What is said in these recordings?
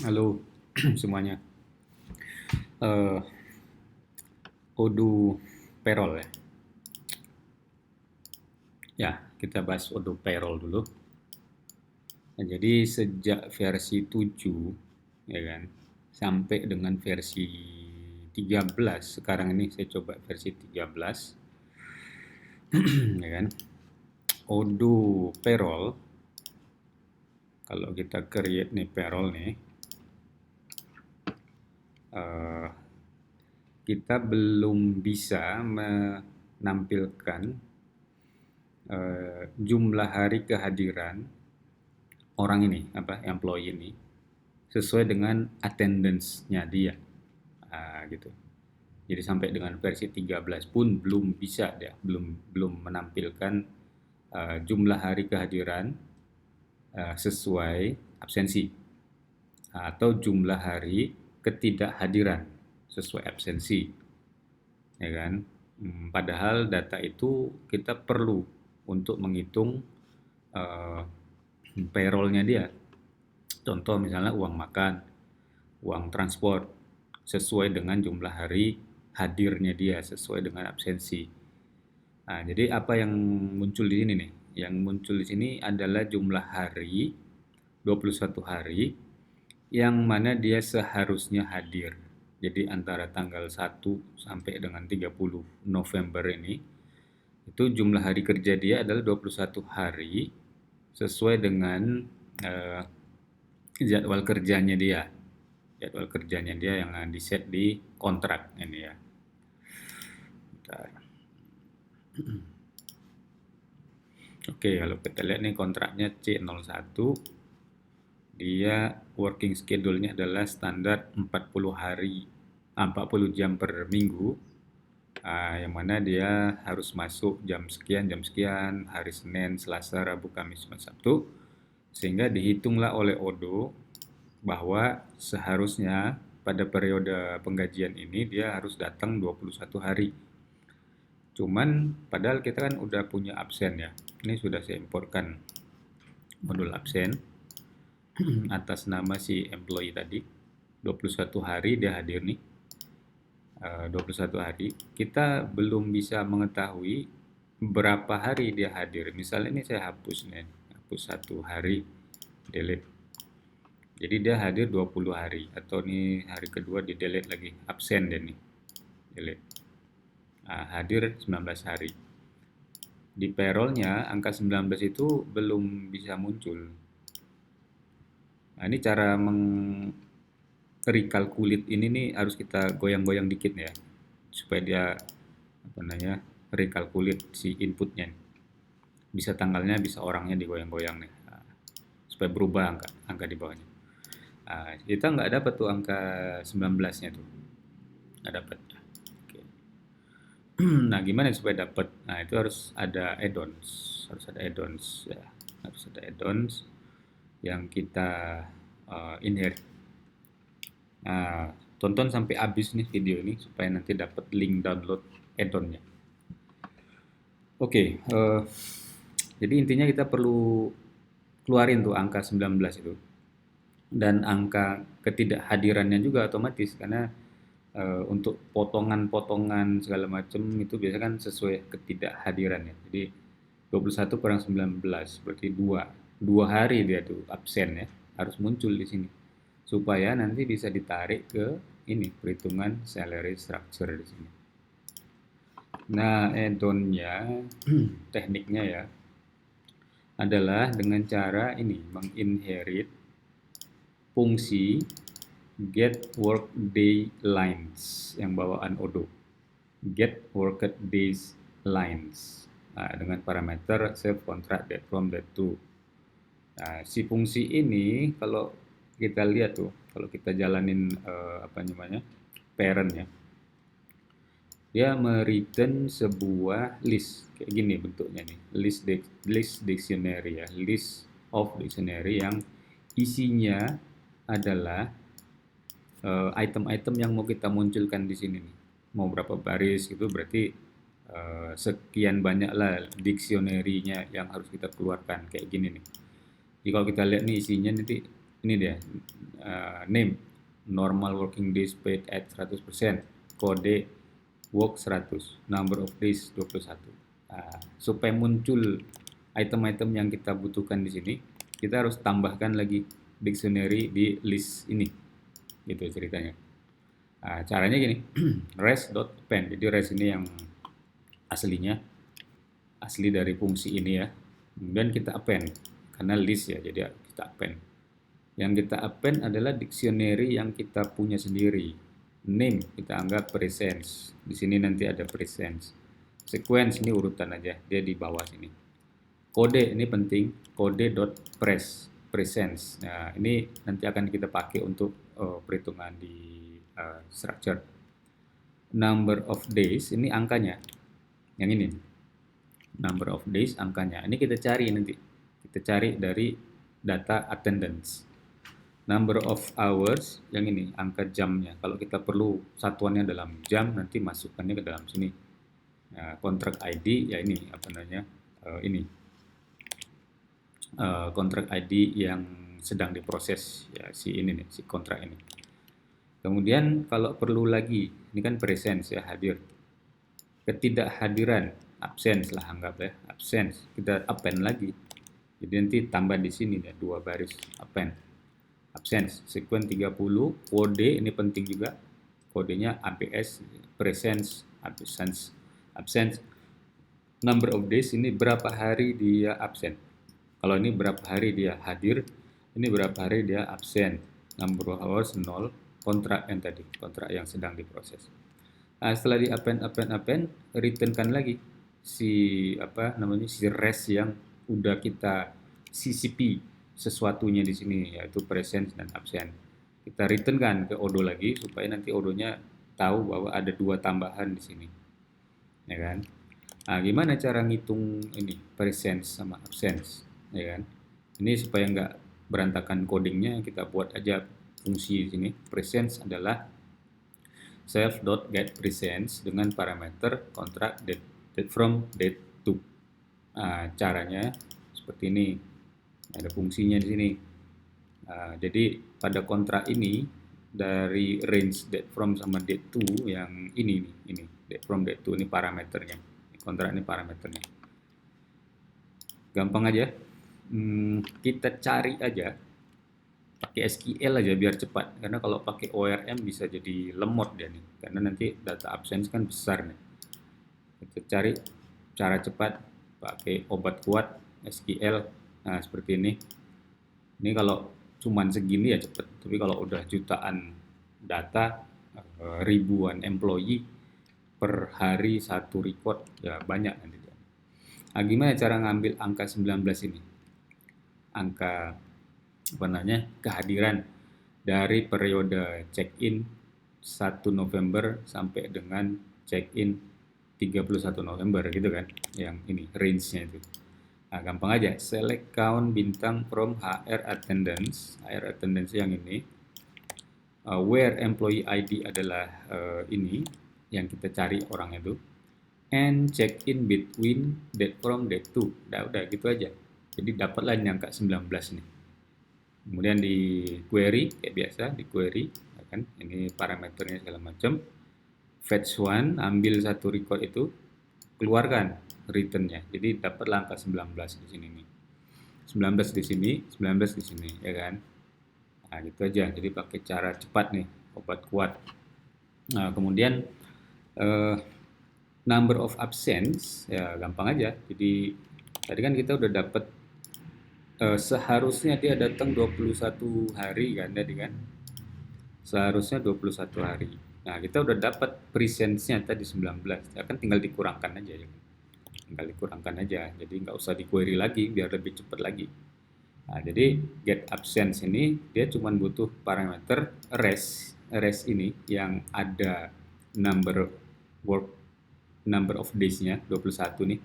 Halo semuanya. Eh, Odoo payroll ya. Ya, kita bahas Odoo payroll dulu. Nah, jadi sejak versi 7 ya kan sampai dengan versi 13 sekarang ini saya coba versi 13 ya kan. Odoo payroll kalau kita create nih payroll nih eh, kita belum bisa menampilkan jumlah hari kehadiran orang ini, employee ini, sesuai dengan attendance-nya dia. Gitu. Jadi sampai dengan versi 13 pun belum bisa dia, belum menampilkan jumlah hari kehadiran sesuai absensi atau jumlah hari ketidakhadiran sesuai absensi, ya kan? Padahal data itu kita perlu untuk menghitung uh, payroll-nya dia. Contoh misalnya uang makan, uang transport, sesuai dengan jumlah hari hadirnya dia, sesuai dengan absensi. Nah, jadi apa yang muncul di sini nih? Yang muncul di sini adalah jumlah hari, 21 hari, yang mana dia seharusnya hadir. Jadi antara tanggal 1 sampai dengan 30 November ini, itu jumlah hari kerja dia adalah 21 hari, sesuai dengan eh, jadwal kerjanya dia. Jadwal kerjanya dia yang di set di kontrak ini ya. Bentar. Oke, kalau kita lihat nih kontraknya C01, dia working schedule-nya adalah standar 40 hari, 40 jam per minggu, yang mana dia harus masuk jam sekian, hari Senin, Selasa, Rabu, Kamis, Jumat, Sabtu, sehingga dihitunglah oleh Odoo bahwa seharusnya pada periode penggajian ini dia harus datang 21 hari. Cuman padahal kita kan udah punya absen ya. Ini sudah saya imporkan modul absen atas nama si employee tadi. 21 hari dia hadir nih. 21 hari. Kita belum bisa mengetahui berapa hari dia hadir. Misalnya ini saya hapus nih. Hapus 1 hari. Delete. Jadi dia hadir 20 hari. Atau nih hari kedua di delete lagi. Absen dia nih. Delete. Hadir 19 hari. Di payroll-nya angka 19 itu belum bisa muncul. Nah, ini cara recalculate ini nih harus kita goyang-goyang dikit ya, supaya dia recalculate si inputnya. Bisa tanggalnya, bisa orangnya digoyang-goyang nih, supaya berubah angka di bawahnya. Kita nggak dapat tuh angka 19-nya tuh, nggak dapat. Oke. Nah, gimana supaya dapat? Nah, itu harus ada add-ons, ya, harus ada add-ons yang kita inherit. Nah, tonton sampai habis nih video ini supaya nanti dapat link download add-onnya. Oke, jadi intinya kita perlu keluarin tuh angka 19 itu. Dan angka ketidakhadirannya juga otomatis karena untuk potongan-potongan segala macam itu biasanya kan sesuai ketidakhadirannya. Jadi 21 kurang 19 berarti 2. 2 hari dia tuh absen ya, harus muncul di sini. Supaya nanti bisa ditarik ke ini perhitungan salary structure di sini. Nah, add-onnya tekniknya ya adalah dengan cara ini menginherit fungsi get workday lines yang bawaan Odoo. Get worked days lines dengan parameter save contract date from date to. Nah, si fungsi ini kalau kita lihat tuh, kalau kita jalanin parent ya, dia mereturn sebuah list kayak gini bentuknya nih, list dictionary ya, list of dictionary yang isinya adalah item-item yang mau kita munculkan di sini nih. Mau berapa baris gitu berarti sekian banyaklah dictionary-nya yang harus kita keluarkan kayak gini nih. Jadi kalau kita lihat nih isinya nanti Ini dia, name, normal working days paid at 100%, kode work 100, number of days 21. Supaya muncul item-item yang kita butuhkan di sini, kita harus tambahkan lagi dictionary di list ini, gitu ceritanya. Caranya gini, res.append. Jadi res ini yang asli dari fungsi ini ya. Kemudian kita append karena list ya, jadi kita append. Yang kita append adalah dictionary yang kita punya sendiri. Name kita anggap presence. Di sini nanti ada presence. Sequence ini urutan aja, dia di bawah sini. Kode ini penting, presence. Nah, ini nanti akan kita pakai untuk perhitungan di structure. Number of days ini angkanya. Yang ini. Number of days angkanya. Ini kita cari nanti. Kita cari dari data attendance. Number of hours, yang ini angka jamnya. Kalau kita perlu satuannya dalam jam, nanti masukkannya ke dalam sini. Nah, kontrak ID ya ini apa namanya? Ini kontrak ID yang sedang diproses ya, si ini nih, si kontrak ini. Kemudian kalau perlu lagi, ini kan presence ya, hadir. Ketidakhadiran, absence lah anggap ya, absence. Kita append lagi. Jadi nanti tambah di sini ya, 2 baris append. Absence, sequence 30, kode ini penting juga. Kodenya ABS, presence, absence. Number of days ini berapa hari dia absen. Kalau ini berapa hari dia hadir, ini berapa hari dia absen. Number of hours 0, kontrak yang tadi, kontrak yang sedang diproses. Nah, setelah di append, returnkan lagi si res yang udah kita CCP sesuatunya di sini, yaitu presence dan absent. Kita returnkan ke Odoo lagi supaya nanti Odoo-nya tahu bahwa ada 2 tambahan di sini, ya kan? Nah, gimana cara ngitung ini presence sama absence, ya kan? Ini supaya nggak berantakan codingnya, kita buat aja fungsi di sini. Presence adalah self.getPresence dengan parameter kontrak date from date to. Nah, caranya seperti ini. Ada fungsinya di sini. Jadi pada kontrak ini dari range date from sama date to yang ini date from date to ini parameternya. Kontrak ini parameternya. Gampang aja. Kita cari aja pakai SQL aja biar cepat. Karena kalau pakai ORM bisa jadi lemot dia nih. Karena nanti data absence kan besar nih. Kita cari cara cepat pakai obat kuat SQL. Nah, seperti ini. Ini kalau cuman segini ya cepet. Tapi kalau udah jutaan data, ribuan employee per hari satu record, ya banyak nanti. Nah, gimana cara ngambil angka 19 ini? Angka kehadiran dari periode check-in 1 November sampai dengan check-in 31 November gitu kan. Yang ini range-nya itu. Nah, gampang aja, select count bintang from HR attendance yang ini, where employee ID adalah ini yang kita cari orang itu, and check in between date from date to. Udah gitu aja. Jadi dapatlah ini angka 19 nih. Kemudian di query kayak biasa, di query kan, ini parameternya segala macam. Fetch one, ambil satu record itu, keluarkan returnnya. Jadi dapatlah angka 19 di sini nih. 19 di sini, 19 di sini, ya kan? Nah, gitu aja. Jadi pakai cara cepat nih, obat kuat. Nah, kemudian number of absence, ya gampang aja. Jadi tadi kan kita udah dapat seharusnya dia datang 21 hari kan tadi kan. Seharusnya 21 hari. Nah, kita udah dapat presence-nya tadi 19. Ya kan tinggal dikurangkan aja ya. Tinggal dikurangkan aja, jadi nggak usah di query lagi biar lebih cepat lagi. Nah, jadi get absence ini dia cuma butuh parameter res ini yang ada number of days-nya 21 nih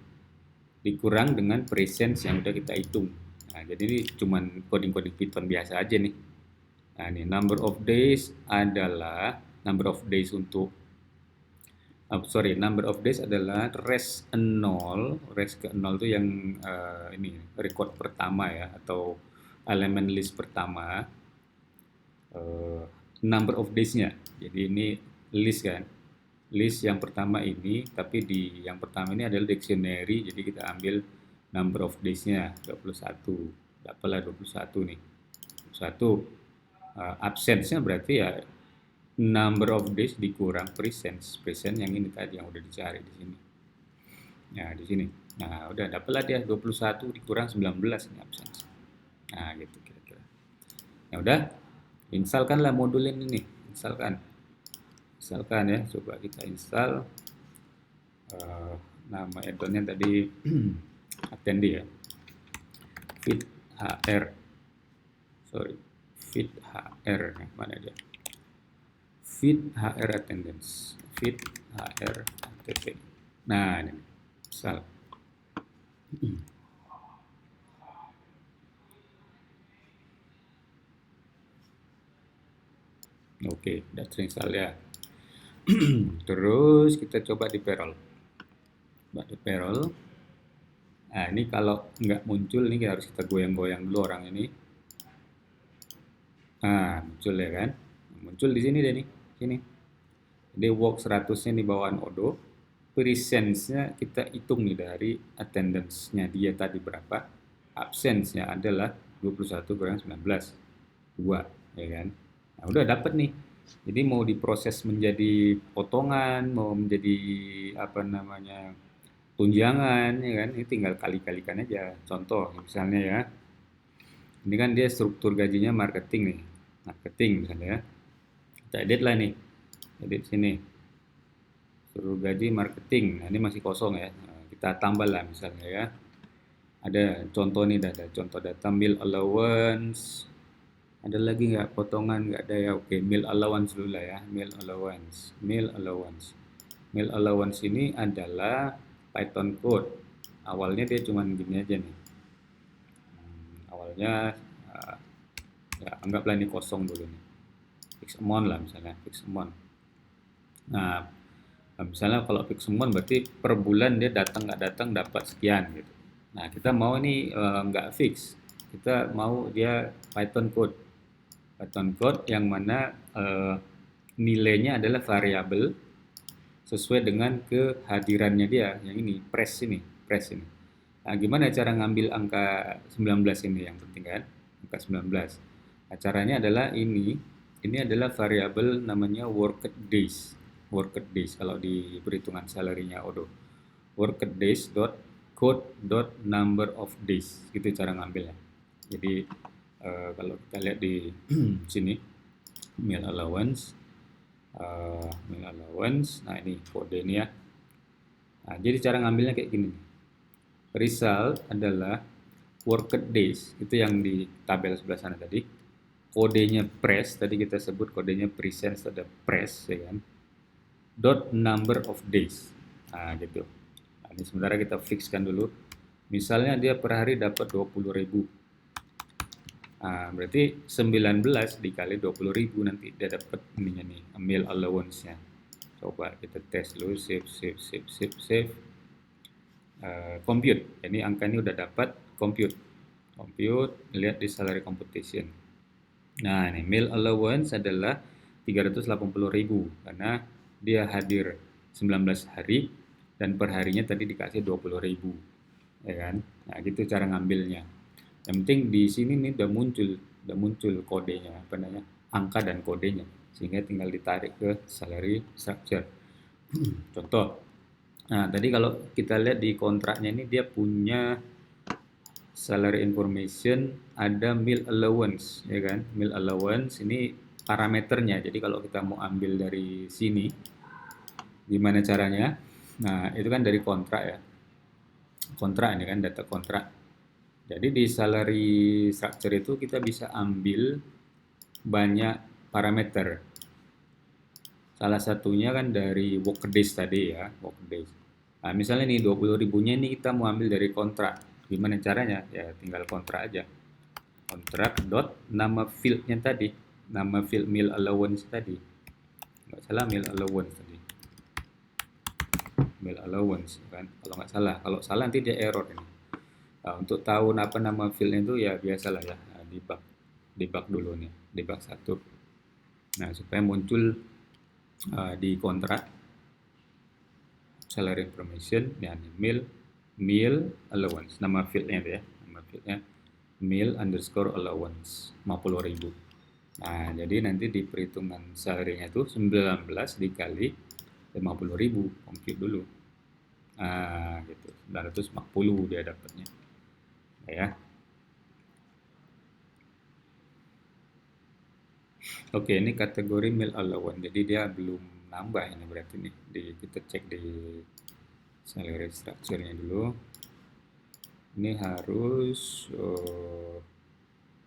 dikurang dengan presence yang udah kita hitung. Nah, jadi ini cuma coding Python biasa aja nih. Nah, ini number of days adalah number of days untuk number of days adalah res ke 0 itu yang ini record pertama ya, atau elemen list pertama. eh, number of days-nya. Jadi ini list kan. List yang pertama ini, tapi di yang pertama ini adalah dictionary, jadi kita ambil number of days-nya 21. Dapatlah 21 nih. 21. Absence-nya berarti ya number of days dikurang presence. Present yang ini tadi yang udah dicari di sini. Nah, di sini. Nah, udah dapatlah dia 21 dikurang 19 ini absence. Nah, gitu kira-kira. Ya udah, installkanlah modul ini nih. Installkan ya, coba kita install. Nama add-onnya tadi attendee ya. Fit HR. Sorry, Fit HR. Mana dia? Fit HR attendance. Fit HR attendance. Nah, ini install. Oke, udah terinstall ya. Terus kita coba di payroll. Nah, ini kalau nggak muncul, ini harus kita goyang-goyang dulu orang ini. Nah, muncul ya kan? Muncul di sini deh nih, sini. Jadi work 100-nya di bawaan Odo. Presence-nya kita hitung nih dari attendance-nya dia tadi berapa. Absence-nya adalah 21 kurang 19. 2, ya kan? Nah, udah dapat nih. Jadi mau diproses menjadi potongan, mau menjadi apa namanya tunjangan, ya kan? Ini tinggal kali-kalikan aja. Contoh, misalnya ya, ini kan dia struktur gajinya marketing nih, marketing misalnya ya. Kita edit lah nih, edit sini, struktur gaji marketing. Nah, ini masih kosong ya. Nah, kita tambah lah misalnya ya. Ada contoh nih, ada contoh data meal allowance. Ada lagi nggak potongan? Nggak ada ya. Oke, meal allowance dulu lah ya. Meal allowance. Meal allowance ini adalah Python code. Awalnya dia cuma gini aja nih. Awalnya ya anggaplah ini kosong dulu nih. Fix amount lah misalnya, fix amount. Nah, misalnya kalau fix amount berarti per bulan dia datang nggak datang dapat sekian gitu. Nah, kita mau ini nggak fix. Kita mau dia Python code. Python code yang mana nilainya adalah variabel sesuai dengan kehadirannya dia. Yang ini, press ini. Nah, gimana cara ngambil angka 19 ini yang penting kan? Angka 19. Nah, caranya adalah ini adalah variabel namanya worked days. Worked days kalau di perhitungan salary-nya Odo. Worked days dot code dot number of days. Gitu cara ngambilnya. Jadi kalau kita lihat di sini meal allowance, nah ini kode ini ya. Nah, jadi cara ngambilnya kayak gini. Result adalah worked days, itu yang di tabel sebelah sana tadi. Kodenya press, tadi kita sebut kodenya presence ada press ya kan. Dot number of days. Nah, gitu. Nah, ini sementara kita fixkan dulu. Misalnya dia per hari dapat 20.000. Nah, berarti 19 dikali 20.000 nanti dia dapat ininya nih, meal allowance-nya. Coba kita tes dulu, save. Compute. Ini angka ini udah dapat, compute, lihat di salary computation. Nah, ini meal allowance adalah 380.000 karena dia hadir 19 hari dan per harinya tadi dikasih 20.000, ya kan? Nah, gitu cara ngambilnya. Yang penting di sini nih udah muncul kodenya, apa namanya, angka dan kodenya, sehingga tinggal ditarik ke salary structure. Contoh, nah tadi kalau kita lihat di kontraknya ini dia punya salary information, ada meal allowance, ya kan? Meal allowance ini parameternya. Jadi kalau kita mau ambil dari sini, gimana caranya? Nah itu kan dari kontrak ya. Kontrak ini kan data kontrak. Jadi di salary structure itu kita bisa ambil banyak parameter. Salah satunya kan dari work days tadi ya, work days. Nah, misalnya nih 20.000-nya ini kita mau ambil dari kontrak. Gimana caranya? Ya tinggal kontrak aja. Kontrak dot nama fieldnya tadi, nama field meal allowance tadi. Nggak salah meal allowance tadi. Meal allowance kan, kalau nggak salah. Kalau salah nanti dia error ini. Nah, untuk tahu apa nama fieldnya itu ya biasalah ya, debug dulu nih, debug 1. Nah, supaya muncul di kontrak salary information dan meal allowance. Nama fieldnya itu ya, nama fieldnya meal underscore allowance 50.000. Nah, jadi nanti di perhitungan salary-nya itu 19 dikali 50.000, compute dulu. Nah, gitu. 940 dia dapatnya. Ya. Oke, ini kategori meal allowance. Jadi dia belum nambah ini berarti nih. Kita cek di salary structure-nya dulu. Ini harus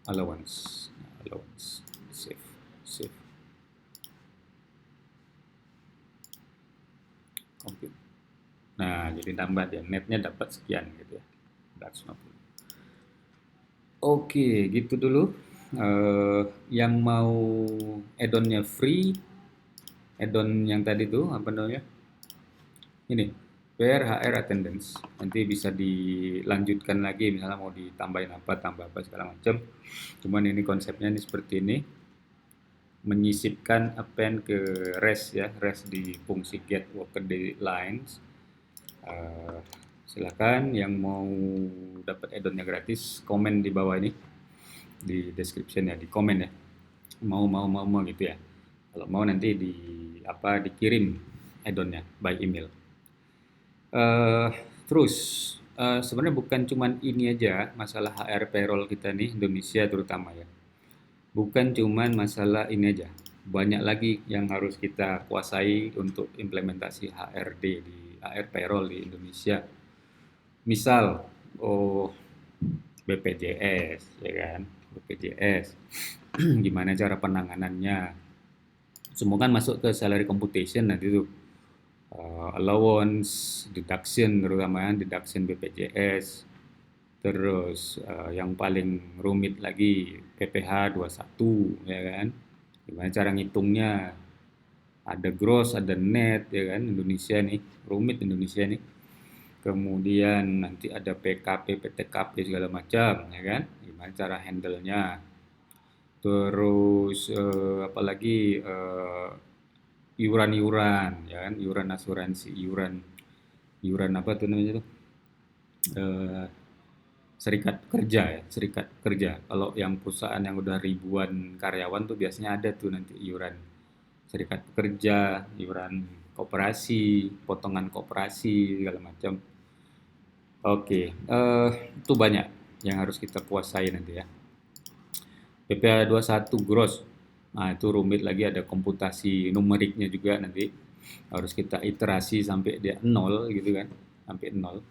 allowance. Allowance. Save. Compute. Nah, jadi nambah dia. Netnya dapat sekian gitu ya. 150. Oke, gitu dulu. Yang mau add-onnya free, add-on yang tadi tuh apa namanya? Ini PR HR attendance. Nanti bisa dilanjutkan lagi, misalnya mau ditambahin apa, tambah apa segala macam. Cuman ini konsepnya ini seperti ini. Menyisipkan append ke REST ya, REST di fungsi get workday lines. Silakan yang mau dapat add-onnya gratis, komen di bawah ini di description ya, di komen ya. Mau gitu ya. Kalau mau nanti dikirim add-onnya by email. Terus sebenarnya bukan cuman ini aja masalah HR payroll kita nih Indonesia terutama ya. Bukan cuman masalah ini aja. Banyak lagi yang harus kita kuasai untuk implementasi HRD di HR payroll di Indonesia. Misal BPJS ya kan, BPJS. Gimana cara penanganannya? Semua kan masuk ke salary computation nanti tuh. Allowance, deduction terutama deduction BPJS. Terus yang paling rumit lagi PPh 21 ya kan. Gimana cara ngitungnya? Ada gross, ada net ya kan, Indonesia nih, rumit Indonesia nih. Kemudian nanti ada PKP, PTKP segala macam ya kan. Gimana cara handle-nya? Terus apalagi iuran-iuran ya kan, iuran asuransi, iuran apa tuh namanya tuh? Serikat kerja ya, serikat kerja. Kalau yang perusahaan yang udah ribuan karyawan tuh biasanya ada tuh nanti iuran serikat pekerja, iuran koperasi, potongan koperasi segala macam. Oke, itu banyak yang harus kita kuasai nanti ya. PPh 21 gross. Nah, itu rumit lagi, ada komputasi numeriknya juga nanti. Harus kita iterasi sampai dia 0 gitu kan. Sampai 0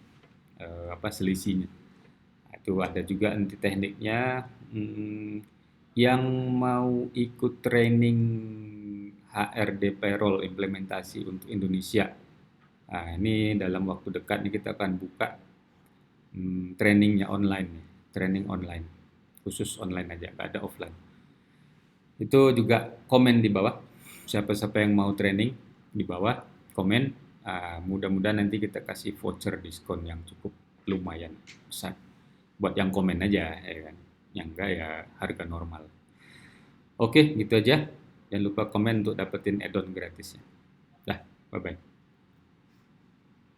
selisihnya. Nah, itu ada juga nanti tekniknya. Yang mau ikut training HRD payroll implementasi untuk Indonesia. Nah, ini dalam waktu dekat nih kita akan buka trainingnya online nih. Training online. Khusus online aja, nggak ada offline. Itu juga komen di bawah. Siapa-siapa yang mau training di bawah, komen. Mudah-mudahan nanti kita kasih voucher diskon yang cukup lumayan besar. Buat yang komen aja, ya kan. Yang enggak ya harga normal. Oke, gitu aja. Jangan lupa komen untuk dapetin add-on gratisnya. Dah, bye-bye.